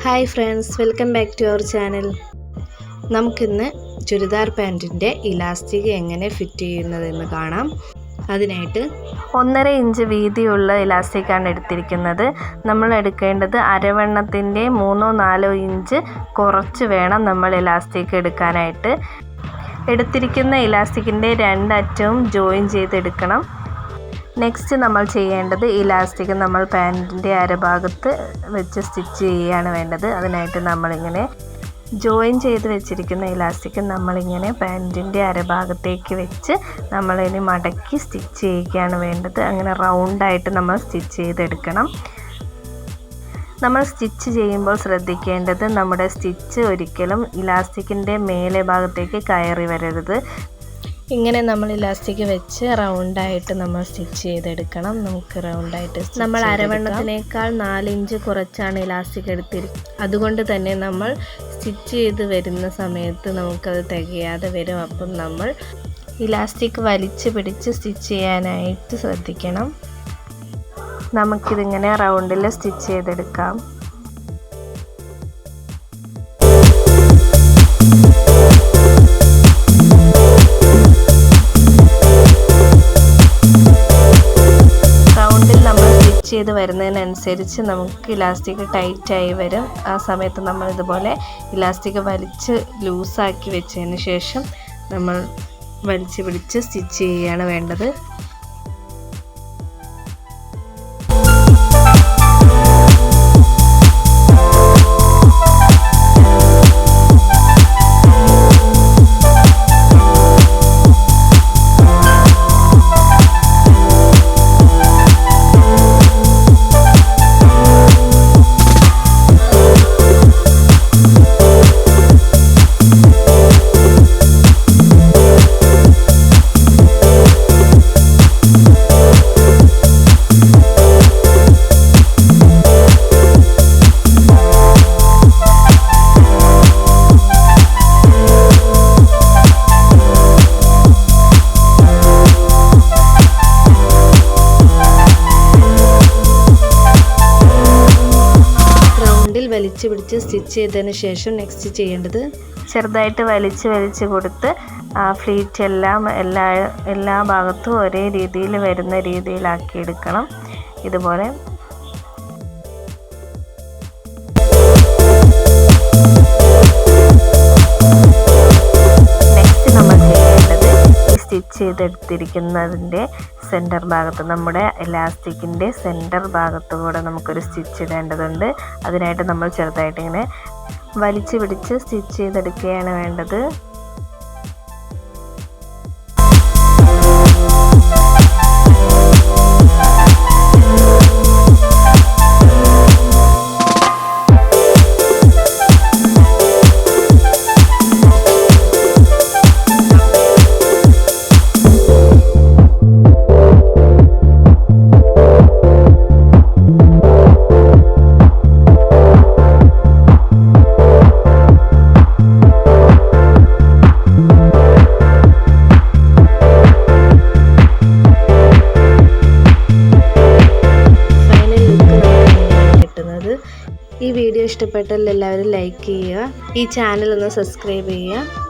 Hi friends, welcome back to our channel. നമുക്കിന്ന് ചുരിദാർ പാൻറ്റിൻ്റെ elastic എങ്ങനെ ഫിറ്റ് ചെയ്യുന്നതെന്ന് കാണാം. അതിനായിട്ട് 1.5 ഇഞ്ച് വീതിയുള്ള ഇലാസ്റ്റിക്കാണ് എടുത്തിരിക്കുന്നത്. നമ്മൾ എടുക്കേണ്ടത് അരവണ്ണത്തിൻ്റെ 3-4 ഇഞ്ച് കുറച്ച് വേണം നമ്മൾ ഇലാസ്റ്റിക് എടുക്കാനായിട്ട്. എടുത്തിരിക്കുന്ന ഇലാസ്റ്റിക്കിൻ്റെ 2 അറ്റവും ജോയിൻ ചെയ്തെടുക്കണം. നെക്സ്റ്റ് നമ്മൾ ചെയ്യേണ്ടത് ഇലാസ്റ്റിക് നമ്മൾ പാൻറ്റിൻ്റെ അരഭാഗത്ത് വെച്ച് സ്റ്റിച്ച് ചെയ്യുകയാണ് വേണ്ടത്. അതിനായിട്ട് നമ്മളിങ്ങനെ ജോയിൻ ചെയ്ത് വെച്ചിരിക്കുന്ന ഇലാസ്റ്റിക് നമ്മളിങ്ങനെ പാൻറ്റിൻ്റെ അരഭാഗത്തേക്ക് വെച്ച് നമ്മളിനി മടക്കി സ്റ്റിച്ച് ചെയ്യുകയാണ് വേണ്ടത്. അങ്ങനെ റൗണ്ടായിട്ട് നമ്മൾ സ്റ്റിച്ച് ചെയ്തെടുക്കണം. നമ്മൾ സ്റ്റിച്ച് ചെയ്യുമ്പോൾ ശ്രദ്ധിക്കേണ്ടത് നമ്മുടെ സ്റ്റിച്ച് ഒരിക്കലും ഇലാസ്റ്റിക്കിൻ്റെ മേലെ ഭാഗത്തേക്ക് കയറി വരരുത്. ഇങ്ങനെ നമ്മൾ ഇലാസ്റ്റിക് വെച്ച് റൗണ്ടായിട്ട് നമ്മൾ സ്റ്റിച്ച് ചെയ്തെടുക്കണം. നമുക്ക് റൗണ്ടായിട്ട് നമ്മൾ അരവണ്ണത്തിനേക്കാൾ 4 ഇഞ്ച് കുറച്ചാണ് ഇലാസ്റ്റിക് എടുത്തിരിക്കുന്നത്. അതുകൊണ്ട് തന്നെ നമ്മൾ സ്റ്റിച്ച് ചെയ്ത് വരുന്ന സമയത്ത് നമുക്കത് തികയാതെ വരും. അപ്പം നമ്മൾ ഇലാസ്റ്റിക് വലിച്ച് പിടിച്ച് സ്റ്റിച്ച് ചെയ്യാനായിട്ട് ശ്രദ്ധിക്കണം. നമുക്കിതിങ്ങനെ റൗണ്ടിൽ സ്റ്റിച്ച് ചെയ്തെടുക്കാം. ചെയ്ത് വരുന്നതിനനുസരിച്ച് നമുക്ക് ഇലാസ്റ്റിക് ടൈറ്റായി വരും. ആ സമയത്ത് നമ്മൾ ഇതുപോലെ ഇലാസ്റ്റിക് വലിച്ച് ലൂസാക്കി വെച്ചതിന് ശേഷം നമ്മൾ വലിച്ച് പിടിച്ച് സ്റ്റിച്ച് ചെയ്യുകയാണ് വേണ്ടത്. വലിച്ച് പിടിച്ച് സ്റ്റിച്ച് ചെയ്തതിന് ശേഷം നെക്സ്റ്റ് ചെയ്യേണ്ടത് ചെറുതായിട്ട് വലിച്ച് കൊടുത്ത് ആ ഫ്ലീറ്റ് എല്ലാ ഭാഗത്തും ഒരേ രീതിയിൽ വരുന്ന രീതിയിലാക്കി എടുക്കണം. ഇതുപോലെ നെക്സ്റ്റ് നമ്മൾ ചെയ്യേണ്ടത് സ്റ്റിച്ച് ചെയ്തെടുത്തിരിക്കുന്നതിൻ്റെ സെൻറ്റർ ഭാഗത്ത്, നമ്മുടെ ഇലാസ്റ്റിക്കിൻ്റെ സെൻറ്റർ ഭാഗത്ത് കൂടെ നമുക്കൊരു സ്റ്റിച്ച് ഇടേണ്ടതുണ്ട്. അതിനായിട്ട് നമ്മൾ ചെറുതായിട്ട് ഇങ്ങനെ വലിച്ച് പിടിച്ച് സ്റ്റിച്ച് ചെയ്തെടുക്കുകയാണ് വേണ്ടത്. ഈ വീഡിയോ ഇഷ്ടപ്പെട്ടാൽ എല്ലാവരും ലൈക്ക് ചെയ്യുക. ഈ ചാനൽ ഒന്ന് സബ്സ്ക്രൈബ് ചെയ്യുക.